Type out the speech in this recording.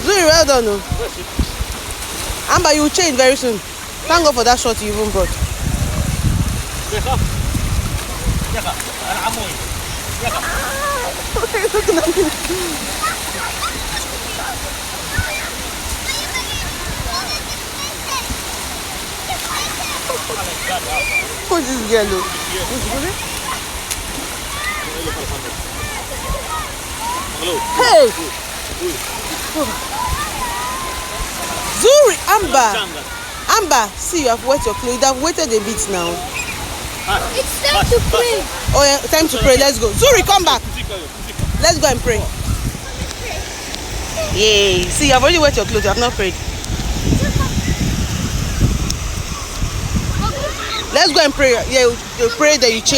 Zuri, well done. No? Amber, you will change very soon. Thank God for that shot you even brought. Who is this girl? Hey! Zuri, Amber, see, you have wet your clothes. You have waited a bit now. It's time to pray. Oh, yeah, time to pray. Let's go. Zuri, come back. Let's go and pray. Yay. See, you have already wet your clothes. You have not prayed. Let's go and pray. Yeah, you pray that you change.